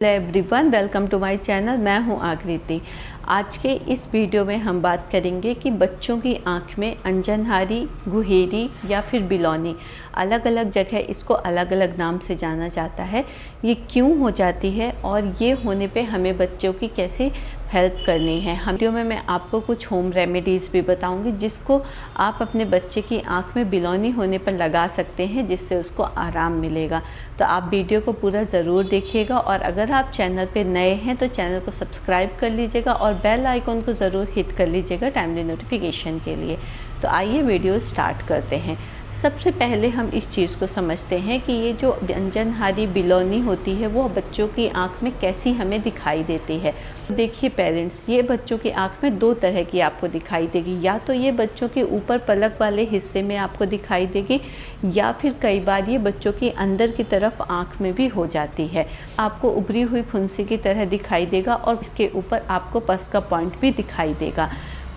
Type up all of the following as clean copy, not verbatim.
Hello everyone, welcome to my channel. मैं हूं आकृति। आज के इस वीडियो में हम बात करेंगे कि बच्चों की आँख में अंजनहारी, गुहेरी या फिर बिलौनी, अलग अलग जगह इसको अलग अलग नाम से जाना जाता है। ये क्यों हो जाती है और ये होने पे हमें बच्चों की कैसे हेल्प करनी है। हम वीडियो में मैं आपको कुछ होम रेमेडीज़ भी बताऊंगी जिसको आप अपने बच्चे की आँख में बिलौनी होने पर लगा सकते हैं, जिससे उसको आराम मिलेगा। तो आप वीडियो को पूरा ज़रूर देखिएगा और अगर आप चैनल पे नए हैं तो चैनल को सब्सक्राइब कर लीजिएगा और बेल आइकॉन को ज़रूर हिट कर लीजिएगा टाइमली नोटिफिकेशन के लिए। तो आइए वीडियो स्टार्ट करते हैं। सबसे पहले हम इस चीज़ को समझते हैं कि ये जो अंजनहारी बिलौनी होती है वो बच्चों की आंख में कैसी हमें दिखाई देती है। देखिए पेरेंट्स, ये बच्चों की आंख में दो तरह की आपको दिखाई देगी। या तो ये बच्चों के ऊपर पलक वाले हिस्से में आपको दिखाई देगी, या फिर कई बार ये बच्चों की अंदर की तरफ आंख में भी हो जाती है। आपको उभरी हुई फुंसी की तरह दिखाई देगा और इसके ऊपर आपको पस का पॉइंट भी दिखाई देगा।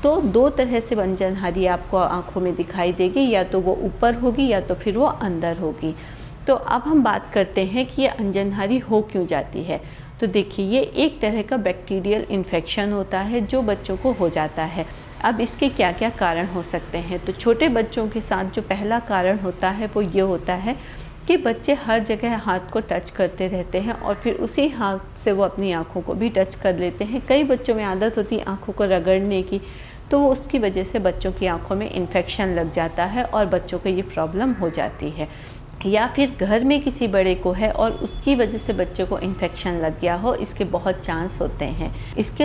तो दो तरह से अंजनहारी आपको आंखों में दिखाई देगी, या तो वो ऊपर होगी या तो फिर वो अंदर होगी। तो अब हम बात करते हैं कि ये अंजनहारी हो क्यों जाती है। तो देखिए, ये एक तरह का बैक्टीरियल इन्फेक्शन होता है जो बच्चों को हो जाता है। अब इसके क्या क्या कारण हो सकते हैं। तो छोटे बच्चों के साथ जो पहला कारण होता है वो ये होता है कि बच्चे हर जगह हाथ को टच करते रहते हैं और फिर उसी हाथ से वो अपनी आँखों को भी टच कर लेते हैं। कई बच्चों में आदत होती है आँखों को रगड़ने की, तो उसकी वजह से बच्चों की आंखों में इन्फेक्शन लग जाता है और बच्चों को ये प्रॉब्लम हो जाती है। या फिर घर में किसी बड़े को है और उसकी वजह से बच्चे को इन्फेक्शन लग गया हो, इसके बहुत चांस होते हैं। इसके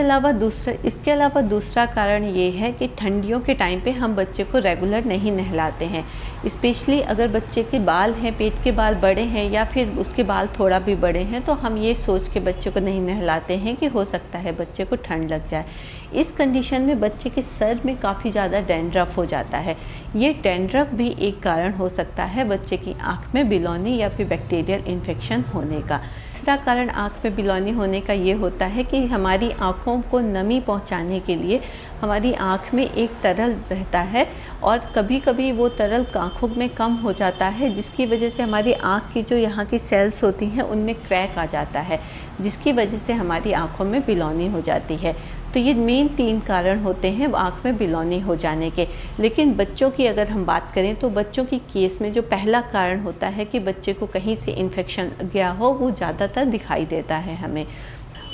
अलावा दूसरा कारण ये है कि ठंडियों के टाइम पे हम बच्चे को रेगुलर नहीं नहलाते हैं। स्पेशली अगर बच्चे के बाल हैं, पेट के बाल बड़े हैं या फिर उसके बाल थोड़ा भी बड़े हैं, तो हम ये सोच के बच्चे को नहीं नहलाते हैं कि हो सकता है बच्चे को ठंड लग जाए। इस कंडीशन में बच्चे के सर में काफ़ी ज़्यादा डैंड्रफ हो जाता है। ये डैंड्रफ भी एक कारण हो सकता है बच्चे की आँख में बिलौनी या फिर बैक्टीरियल इन्फेक्शन होने का। तीसरा कारण आँख में बिलौनी होने का ये होता है कि हमारी आँखों को नमी पहुँचाने के लिए हमारी आँख में एक तरल रहता है और कभी कभी वो तरल आँखों में कम हो जाता है, जिसकी वजह से हमारी आँख की जो यहाँ की सेल्स होती हैं उनमें क्रैक आ जाता है, जिसकी वजह से हमारी आँखों में बिलौनी हो जाती है। तो ये मेन 3 कारण होते हैं आँख में बिलौनी हो जाने के। लेकिन बच्चों की अगर हम बात करें तो बच्चों की केस में जो पहला कारण होता है कि बच्चे को कहीं से इन्फेक्शन गया हो, वो ज़्यादातर दिखाई देता है हमें।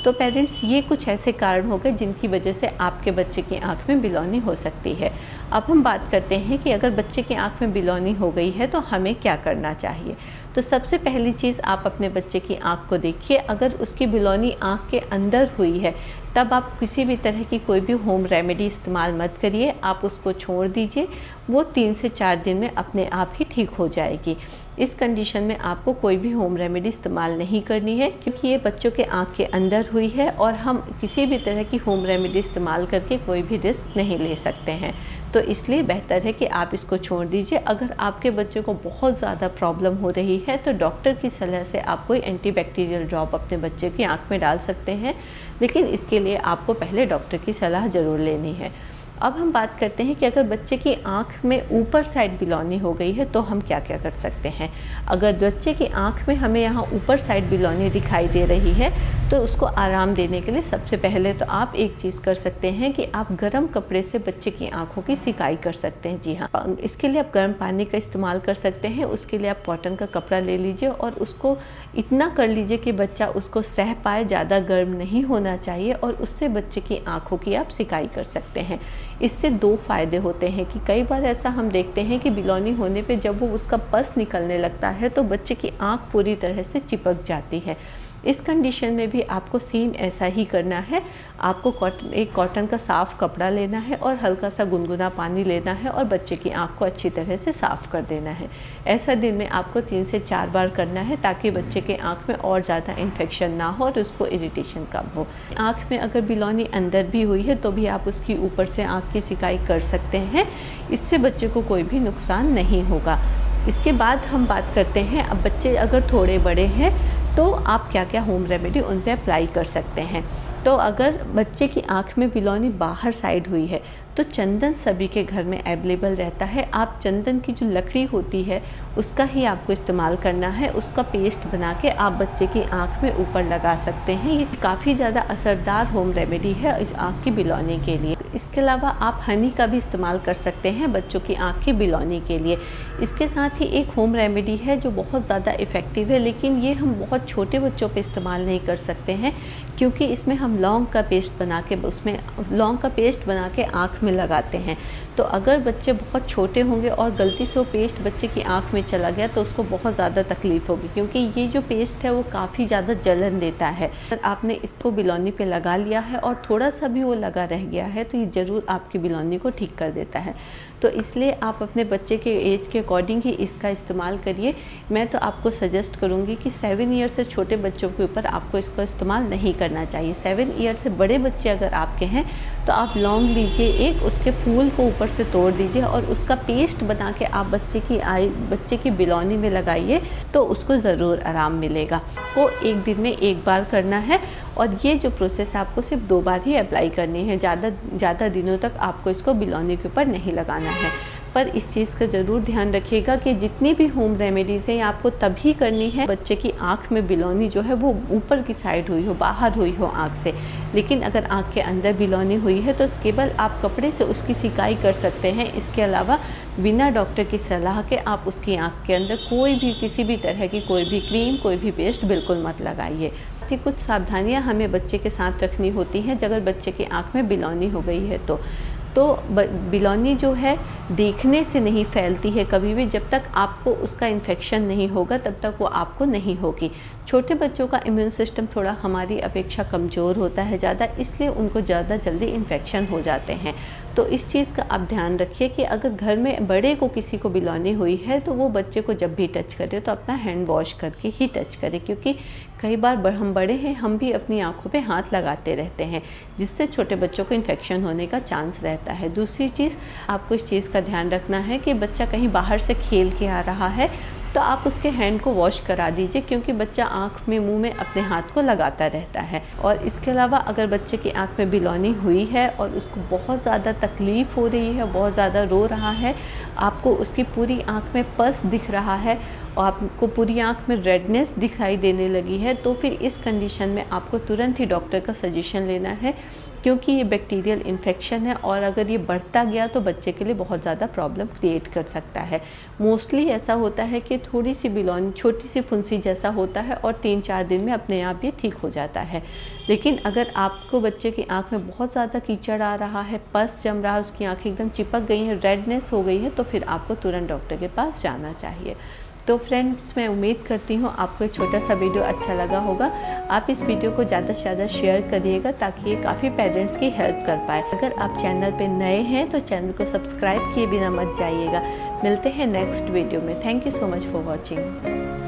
तो पेरेंट्स, ये कुछ ऐसे कारण हो गए जिनकी वजह से आपके बच्चे की आंख में बिलौनी हो सकती है। अब हम बात करते हैं कि अगर बच्चे की आंख में बिलौनी हो गई है तो हमें क्या करना चाहिए। तो सबसे पहली चीज़, आप अपने बच्चे की आंख को देखिए। अगर उसकी बिलौनी आंख के अंदर हुई है तब आप किसी भी तरह की कोई भी होम रेमेडी इस्तेमाल मत करिए, आप उसको छोड़ दीजिए। वो 3 से 4 दिन में अपने आप ही ठीक हो जाएगी। इस कंडीशन में आपको कोई भी होम रेमेडी इस्तेमाल नहीं करनी है, क्योंकि ये बच्चों के आँख के अंदर हुई है और हम किसी भी तरह की होम रेमेडी इस्तेमाल करके कोई भी रिस्क नहीं ले सकते हैं। तो इसलिए बेहतर है कि आप इसको छोड़ दीजिए। अगर आपके बच्चे को बहुत ज़्यादा प्रॉब्लम हो रही है तो डॉक्टर की सलाह से आप कोई एंटीबैक्टीरियल ड्रॉप अपने बच्चे की आँख में डाल सकते हैं, लेकिन इसके लिए आपको पहले डॉक्टर की सलाह ज़रूर लेनी है। अब हम बात करते हैं कि अगर बच्चे की आँख में ऊपर साइड बिलौनी हो गई है तो हम क्या क्या कर सकते हैं। अगर बच्चे की आँख में हमें यहाँ ऊपर साइड बिलौनी दिखाई दे रही है तो उसको आराम देने के लिए सबसे पहले तो आप एक चीज़ कर सकते हैं कि आप गर्म कपड़े से बच्चे की आँखों की सिकाई कर सकते हैं। जी हाँ, इसके लिए आप गर्म पानी का इस्तेमाल कर सकते हैं। उसके लिए आप कॉटन का कपड़ा ले लीजिए और उसको इतना कर लीजिए कि बच्चा उसको सह पाए, ज़्यादा गर्म नहीं होना चाहिए, और उससे बच्चे की आँखों की आप सिकाई कर सकते हैं। इससे 2 फ़ायदे होते हैं कि कई बार ऐसा हम देखते हैं कि बिलौनी होने पे जब वो उसका पस निकलने लगता है तो बच्चे की आँख पूरी तरह से चिपक जाती है। इस कंडीशन में भी आपको सेम ऐसा ही करना है। आपको एक कॉटन का साफ़ कपड़ा लेना है और हल्का सा गुनगुना पानी लेना है और बच्चे की आँख को अच्छी तरह से साफ़ कर देना है। ऐसा दिन में आपको 3 से 4 बार करना है ताकि बच्चे के आँख में और ज़्यादा इन्फेक्शन ना हो और उसको इरिटेशन कम हो। आँख में अगर बिलौनी अंदर भी हुई है तो भी आप उसकी ऊपर से आँख की सिकाई कर सकते हैं। इससे बच्चे को कोई भी नुकसान नहीं होगा। इसके बाद हम बात करते हैं, अब बच्चे अगर थोड़े बड़े हैं तो आप क्या क्या होम रेमेडी उन पे अप्लाई कर सकते हैं। तो अगर बच्चे की आँख में बिलौनी बाहर साइड हुई है तो चंदन सभी के घर में अवेलेबल रहता है। आप चंदन की जो लकड़ी होती है उसका ही आपको इस्तेमाल करना है। उसका पेस्ट बना के आप बच्चे की आँख में ऊपर लगा सकते हैं। ये काफ़ी ज़्यादा असरदार होम रेमेडी है इस आँख की बिलौनी के लिए। इसके अलावा आप हनी का भी इस्तेमाल कर सकते हैं बच्चों की आँख की बिलौनी के लिए। इसके साथ ही एक होम रेमेडी है जो बहुत ज़्यादा इफ़ेक्टिव है, लेकिन ये हम बहुत छोटे बच्चों पे इस्तेमाल नहीं कर सकते हैं, क्योंकि इसमें हम लौंग का पेस्ट बना के आँख में लगाते हैं। तो अगर बच्चे बहुत छोटे होंगे और गलती से वो पेस्ट बच्चे की आँख में चला गया तो उसको बहुत ज़्यादा तकलीफ़ होगी, क्योंकि ये जो पेस्ट है वो काफ़ी ज़्यादा जलन देता है। अगर आपने इसको बिलौनी पे लगा लिया है और थोड़ा सा भी वो लगा रह गया है तो ये ज़रूर आपकी बिलौनी को ठीक कर देता है। तो इसलिए आप अपने बच्चे के एज के अकॉर्डिंग ही इसका इस्तेमाल करिए। मैं तो आपको सजेस्ट करूँगी कि 7 ईयर से छोटे बच्चों के ऊपर आपको इसका इस्तेमाल नहीं करना चाहिए। 7 ईयर से बड़े बच्चे अगर आपके हैं तो आप लौंग लीजिए एक, उसके फूल को ऊपर से तोड़ दीजिए और उसका पेस्ट बना के आप बच्चे की बिलौनी में लगाइए तो उसको ज़रूर आराम मिलेगा। वो एक दिन में एक बार करना है और ये जो प्रोसेस है आपको सिर्फ 2 बार ही अप्लाई करनी है। ज़्यादा दिनों तक आपको इसको बिलौनी के ऊपर नहीं लगाना है। पर इस चीज़ का ज़रूर ध्यान रखिएगा कि जितनी भी होम रेमेडीज़ हैं आपको तभी करनी है बच्चे की आँख में बिलौनी जो है वो ऊपर की साइड हुई हो, बाहर हुई हो आँख से। लेकिन अगर आँख के अंदर बिलौनी हुई है तो केवल आप कपड़े से उसकी सिकाई कर सकते हैं। इसके अलावा बिना डॉक्टर की सलाह के आप उसकी आँख के अंदर कोई भी किसी भी तरह की कोई भी क्रीम, कोई भी पेस्ट बिल्कुल मत लगाइए। कुछ सावधानियां हमें बच्चे के साथ रखनी होती हैं अगर बच्चे की आँख में बिलौनी हो गई है तो बिलौनी जो है देखने से नहीं फैलती है कभी भी। जब तक आपको उसका इन्फेक्शन नहीं होगा तब तक वो आपको नहीं होगी। छोटे बच्चों का इम्यून सिस्टम थोड़ा हमारी अपेक्षा कमज़ोर होता है ज़्यादा, इसलिए उनको ज़्यादा जल्दी इन्फेक्शन हो जाते हैं। तो इस चीज़ का आप ध्यान रखिए कि अगर घर में बड़े को किसी को बिलौनी हुई है तो वो बच्चे को जब भी टच करे तो अपना हैंड वॉश करके ही टच करे, क्योंकि कई बार हम बड़े हैं, हम भी अपनी आँखों पे हाथ लगाते रहते हैं, जिससे छोटे बच्चों को इन्फेक्शन होने का चांस रहता है। दूसरी चीज़, आपको इस चीज़ का ध्यान रखना है कि बच्चा कहीं बाहर से खेल के आ रहा है तो आप उसके हैंड को वॉश करा दीजिए, क्योंकि बच्चा आँख में, मुंह में अपने हाथ को लगाता रहता है। और इसके अलावा अगर बच्चे की आँख में बिलौनी हुई है और उसको बहुत ज़्यादा तकलीफ़ हो रही है, बहुत ज़्यादा रो रहा है, आपको उसकी पूरी आँख में पस दिख रहा है और आपको पूरी आँख में रेडनेस दिखाई देने लगी है, तो फिर इस कंडीशन में आपको तुरंत ही डॉक्टर का सजेशन लेना है, क्योंकि ये बैक्टीरियल इन्फेक्शन है और अगर ये बढ़ता गया तो बच्चे के लिए बहुत ज़्यादा प्रॉब्लम क्रिएट कर सकता है। मोस्टली ऐसा होता है कि थोड़ी सी बिलौनी, छोटी सी फुंसी जैसा होता है और 3-4 दिन में अपने आप ये ठीक हो जाता है। लेकिन अगर आपको बच्चे की आँख में बहुत ज़्यादा कीचड़ आ रहा है, पस जम रहा है, उसकी आँखें एकदम चिपक गई हैं, रेडनेस हो गई है, तो फिर आपको तुरंत डॉक्टर के पास जाना चाहिए। तो फ्रेंड्स, मैं उम्मीद करती हूँ आपको एक छोटा सा वीडियो अच्छा लगा होगा। आप इस वीडियो को ज़्यादा से ज़्यादा शेयर करिएगा ताकि ये काफ़ी पेरेंट्स की हेल्प कर पाए। अगर आप चैनल पे नए हैं तो चैनल को सब्सक्राइब किए बिना मत जाइएगा। मिलते हैं नेक्स्ट वीडियो में। Thank you so much for watching.